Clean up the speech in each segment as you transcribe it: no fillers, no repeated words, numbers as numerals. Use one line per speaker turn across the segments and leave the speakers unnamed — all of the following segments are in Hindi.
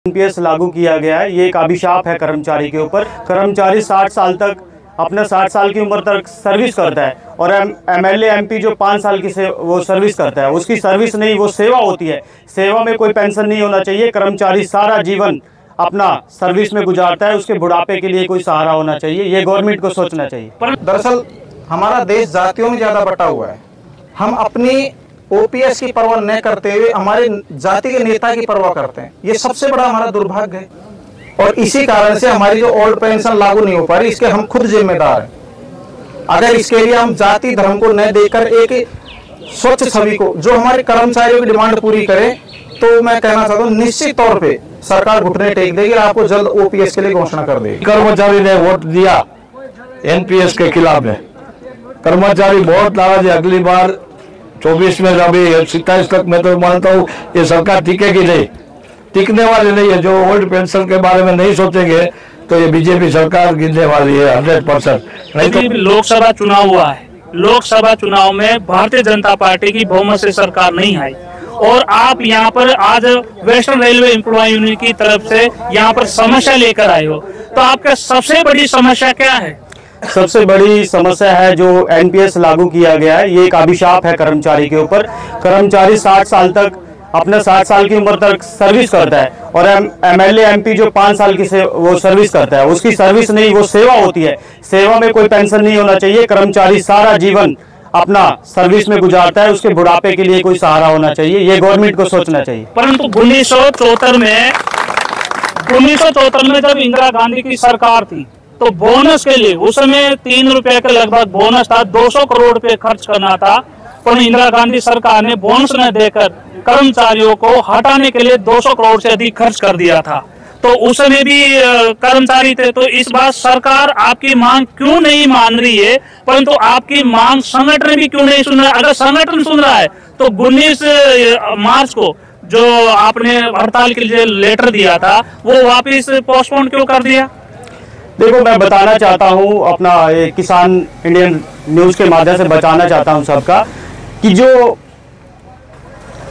एनपीएस लागू किया गया है, ये एक अभिशाप है कर्मचारी के ऊपर। कर्मचारी 60 साल तक अपना 60 साल की उम्र तक सर्विस करता है और एमएलए एमपी जो 5 साल की वो सर्विस करता है, उसकी सर्विस नहीं, वो सेवा होती है। सेवा में कोई पेंशन नहीं होना चाहिए। कर्मचारी सारा जीवन अपना सर्विस में गुजारता है, उसके बुढ़ापे के लिए कोई सहारा होना चाहिए। ये गवर्नमेंट को सोचना चाहिए।
दरअसल हमारा देश जातियों में ज्यादा बटा हुआ है। हम अपनी ओपीएस की परवाह न करते हुए हमारे जाति के नेता की परवाह करते हैं। ये सबसे बड़ा हमारा दुर्भाग्य है और इसी कारण से हमारी जो ओल्ड पेंशन लागू नहीं हो पा रही, इसके हम खुद जिम्मेदार हैं। अगर इसके लिए हम जाति धर्म को न देकर एक स्वच्छ छवि को, जो हमारे कर्मचारियों की डिमांड पूरी करे, तो मैं कहना चाहता हूँ निश्चित तौर पे सरकार घुटने टेक देगी और आपको जल्द ओपीएस के लिए घोषणा कर देगी।
कर्मचारी ने वोट दिया एनपीएस के खिलाफ में, कर्मचारी बहुत नाराज है। अगली बार 24 में अभी 27 तक मैं तो मानता हूँ ये सरकार टिकेगी नहीं, टिकने वाली नहीं है। जो ओल्ड पेंशन के बारे में नहीं सोचेंगे तो ये बीजेपी सरकार गिरने वाली है 100%। नहीं तो
लोकसभा चुनाव हुआ है, लोकसभा चुनाव में भारतीय जनता पार्टी की बहुमत से सरकार नहीं आई और आप यहाँ पर आज वेस्टर्न रेलवे एम्प्लॉय यूनियन की तरफ से यहाँ पर समस्या लेकर आए हो, तो आपका सबसे बड़ी समस्या क्या है?
सबसे बड़ी समस्या है जो एनपीएस लागू किया गया है, ये एक अभिशाप है कर्मचारी के ऊपर। कर्मचारी 60 साल तक अपना 60 साल की उम्र तक सर्विस करता है और एमएलए एमपी जो 5 साल की वो सर्विस करता है, उसकी सर्विस नहीं, वो सेवा होती है। सेवा में कोई पेंशन नहीं होना चाहिए। कर्मचारी सारा जीवन अपना सर्विस में गुजारता है, उसके बुढ़ापे के लिए कोई सहारा होना चाहिए। ये गवर्नमेंट को सोचना चाहिए।
परंतु 1974 में जब इंदिरा गांधी की सरकार थी तो बोनस के लिए उस समय 3 रुपए के लगभग बोनस था, 200 करोड़ रुपए खर्च करना था, पर इंदिरा गांधी सरकार ने बोनस न देकर कर्मचारियों को हटाने के लिए 200 करोड़ से अधिक खर्च कर दिया था। तो उस समय भी कर्मचारी थे। तो इस बार सरकार आपकी मांग क्यों नहीं मान रही है, परंतु आपकी मांग संगठन भी क्यों नहीं सुन रहा है? अगर संगठन सुन रहा है तो 19 मार्च को जो आपने हड़ताल के लिए लेटर दिया था वो वापिस पोस्टपोन क्यों कर दिया?
देखो, मैं बताना चाहता हूँ अपना किसान इंडियन न्यूज के माध्यम से बताना चाहता हूँ सबका कि जो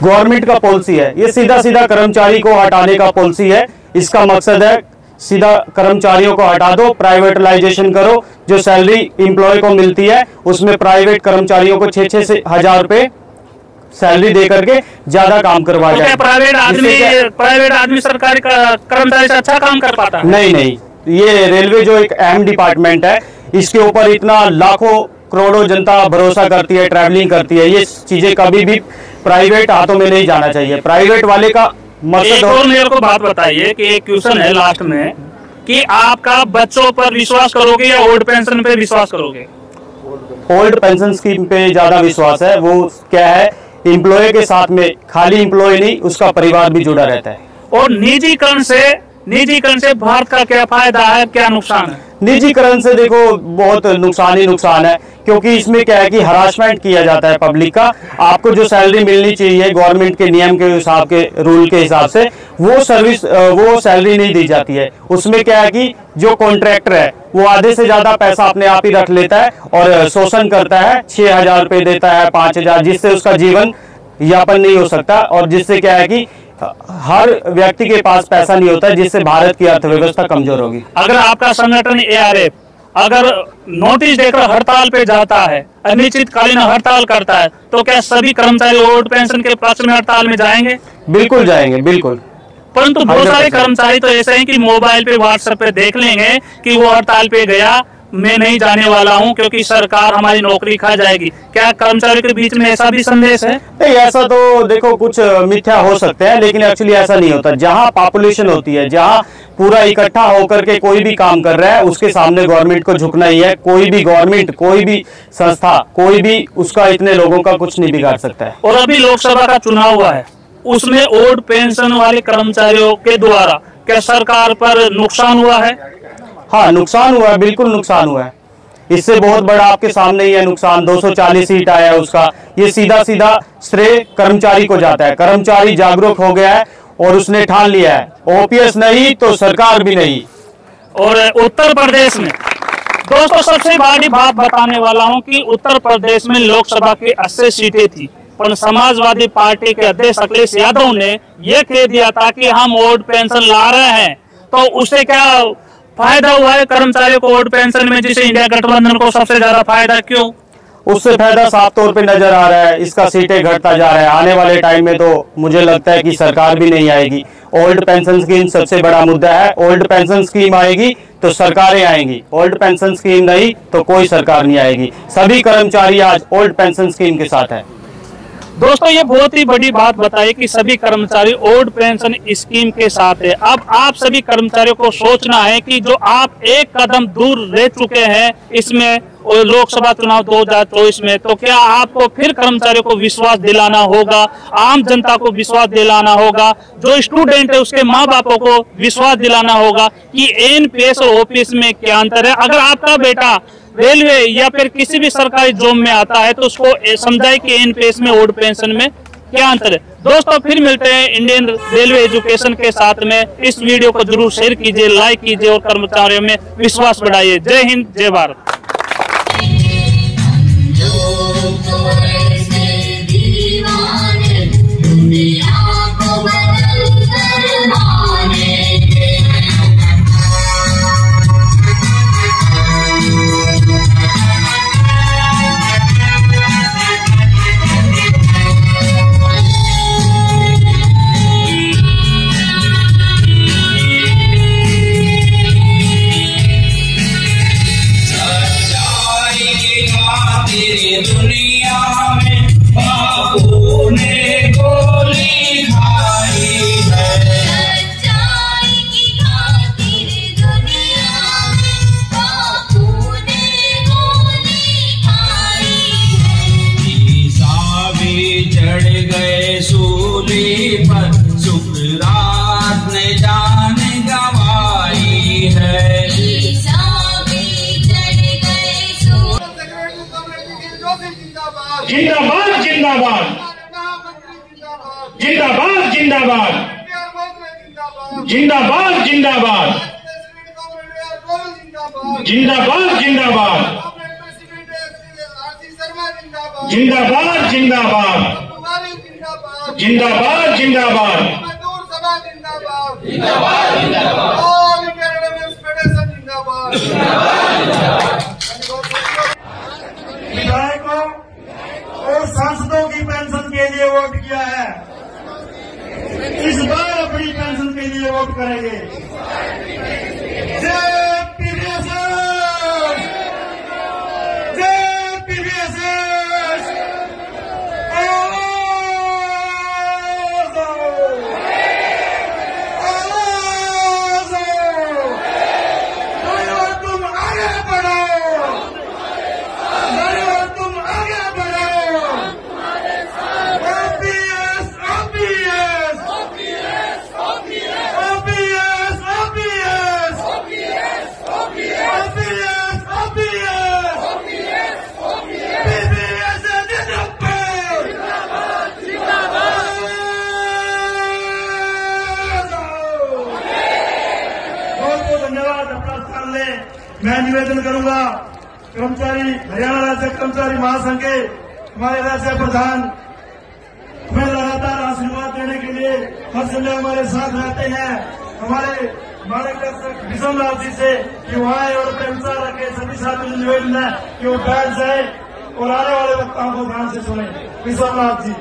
गवर्नमेंट का पॉलिसी है ये सीधा सीधा कर्मचारी को हटाने का पॉलिसी है। इसका मकसद है सीधा कर्मचारियों को हटा दो, प्राइवेटलाइजेशन करो। जो सैलरी एम्प्लॉय को मिलती है उसमें प्राइवेट कर्मचारियों को 6-6 से 1000 रुपए सैलरी दे करके ज्यादा काम करवाया जाए।
प्राइवेट आदमी सरकारी कर्मचारी से अच्छा काम कर पाता है?
नहीं, ये रेलवे जो एक अहम डिपार्टमेंट है, इसके ऊपर इतना लाखों करोड़ों जनता भरोसा करती है, ट्रैवलिंग करती है। ये चीजें कभी भी प्राइवेट हाथों में नहीं जाना चाहिए। प्राइवेट वाले का मकसद।
और मेरे को बात बताइए कि एक क्वेश्चन है लास्ट में कि आपका बच्चों पर विश्वास करोगे या ओल्ड पेंशन पे विश्वास करोगे?
ओल्ड पेंशन स्कीम पे ज्यादा विश्वास है। वो क्या है, एम्प्लॉय के साथ में खाली एम्प्लॉय नहीं, उसका परिवार भी जुड़ा रहता है।
और निजीकरण से भारत का क्या फायदा है, क्या नुकसान है?
निजीकरण से देखो बहुत नुकसान ही नुकसान है, क्योंकि इसमें क्या है कि हरासमेंट किया जाता है पब्लिक का। आपको जो सैलरी मिलनी चाहिए गवर्नमेंट के नियम के हिसाब के, रूल के हिसाब से, वो सैलरी नहीं दी जाती है। उसमें क्या है कि जो कॉन्ट्रैक्टर है वो आधे से ज्यादा पैसा अपने आप ही रख लेता है और शोषण करता है। 6000 रुपए देता है, 5000, जिससे उसका जीवन यापन नहीं हो सकता और जिससे क्या है कि हर व्यक्ति के पास पैसा नहीं होता है, जिससे भारत की अर्थव्यवस्था कमजोर होगी।
अगर आपका संगठन एआरएफ अगर नोटिस देकर हड़ताल पे जाता है, अनिश्चितकालीन हड़ताल करता है, तो क्या सभी कर्मचारी ओल्ड पेंशन के पक्ष में हड़ताल में जाएंगे?
बिल्कुल जाएंगे, बिल्कुल।
परंतु बहुत सारे कर्मचारी तो ऐसे हैं कि मोबाइल पे, व्हाट्सएप पे देख लेंगे कि वो हड़ताल पे गया, मैं नहीं जाने वाला हूं क्योंकि सरकार हमारी नौकरी खा जाएगी। क्या कर्मचारियों के बीच में ऐसा भी संदेश है?
नहीं, ऐसा तो देखो कुछ मिथ्या हो सकते हैं, लेकिन एक्चुअली ऐसा नहीं होता। जहां पॉपुलेशन होती है, जहां पूरा इकट्ठा होकर के कोई भी काम कर रहा है, उसके सामने गवर्नमेंट को झुकना ही है। कोई भी गवर्नमेंट, कोई भी संस्था, कोई भी उसका इतने लोगों का कुछ नहीं बिगाड़ सकता है।
और अभी लोकसभा का चुनाव हुआ है, उसमें ओल्ड पेंशन वाले कर्मचारियों के द्वारा क्या सरकार पर नुकसान हुआ है?
हाँ, नुकसान हुआ है, बिल्कुल नुकसान हुआ है। इससे बहुत बड़ा आपके सामने ही है नुकसान। 240 सीट आया है उसका। ये सीधा सीधा श्रेय कर्मचारी को जाता है। कर्मचारी जागरूक हो गया है और उसने ठान लिया है, ओपीएस नहीं तो सरकार भी नहीं।
और उत्तर प्रदेश में दोस्तों सबसे बड़ी बात बताने वाला हूं कि उत्तर प्रदेश में लोकसभा की 80 सीटें थी, पर समाजवादी पार्टी के अध्यक्ष अखिलेश यादव ने यह कह दिया था कि हम ओल्ड पेंशन ला रहे हैं, तो उससे क्या फायदा हुआ है कर्मचारियों को ओल्ड पेंशन में, जिसे इंडिया गठबंधन को सबसे ज्यादा फायदा? क्यों?
उससे फायदा साफ तौर पे नजर आ रहा है, इसका सीटें घटता जा रहा है। आने वाले टाइम में तो मुझे लगता है कि सरकार भी नहीं आएगी। ओल्ड पेंशन स्कीम सबसे बड़ा मुद्दा है। ओल्ड पेंशन स्कीम आएगी तो सरकारें आएंगी, ओल्ड पेंशन स्कीम नहीं तो कोई सरकार नहीं आएगी। सभी कर्मचारी आज ओल्ड पेंशन स्कीम के साथ है।
दोस्तों, ये बहुत ही बड़ी बात बताई कि सभी कर्मचारी ओल्ड पेंशन स्कीम के साथ है। अब आप सभी कर्मचारियों को सोचना है कि जो आप एक कदम दूर रह चुके हैं इसमें लोकसभा चुनाव 2024 में, तो क्या आपको फिर कर्मचारियों को विश्वास दिलाना होगा, आम जनता को विश्वास दिलाना होगा, जो स्टूडेंट है उसके माँ बापों को विश्वास दिलाना होगा कि एनपीएस और ओपीएस में क्या अंतर है। अगर आपका बेटा रेलवे या फिर किसी भी सरकारी जॉब में आता है तो उसको समझाए कि एनपीएस में ओल्ड पेंशन में क्या अंतर है। दोस्तों, फिर मिलते हैं इंडियन रेलवे एजुकेशन के साथ में। इस वीडियो को जरूर शेयर कीजिए, लाइक कीजिए और कर्मचारियों में विश्वास बढ़ाइए। जय हिंद, जय भारत।
दुनिया में बापू ने गोली खाई है, सच्चाई की खातिर दुनिया में बापू ने गोली खाई है। ईसा भी चढ़ गए सूली पर, सुकरात ने जान गंवाई है।
जिंदाबाद जिंदाबाद जिंदाबाद जिंदाबाद जिंदाबाद जिंदाबाद जिंदाबाद जिंदाबाद जिंदाबाद जिंदाबाद जिंदाबाद जिंदाबाद
विधायकों और सांसदों की पेंशन के लिए वोट किया है, इस बार अपनी पेंशन के लिए वोट करेंगे। जय पीवीएसएस, जय पीवीएसएस। तुम आगे बढ़ो, तुम आगे बढ़ो। OPS OPS OPS OPS OPS OPS OPS OPS OPS PVS जिंदाबाद जिंदाबाद। बहुत बहुत धन्यवाद। अपना स्थान ले। मैं निवेदन करूंगा कर्मचारी हरियाणा राज्य कर्मचारी महासंघ के हमारे राज्य प्रधान हमें लगातार आशीर्वाद देने के लिए हर समय हमारे साथ रहते हैं। हमारे मार्गदर्शक विश्वनाथ जी से कि वहाँ और पेंशन रखे सभी साथियों से निवेदन है कि वो बैठ जाए और आने वाले वक्ताओं को ध्यान से सुने। विश्वनाथ जी।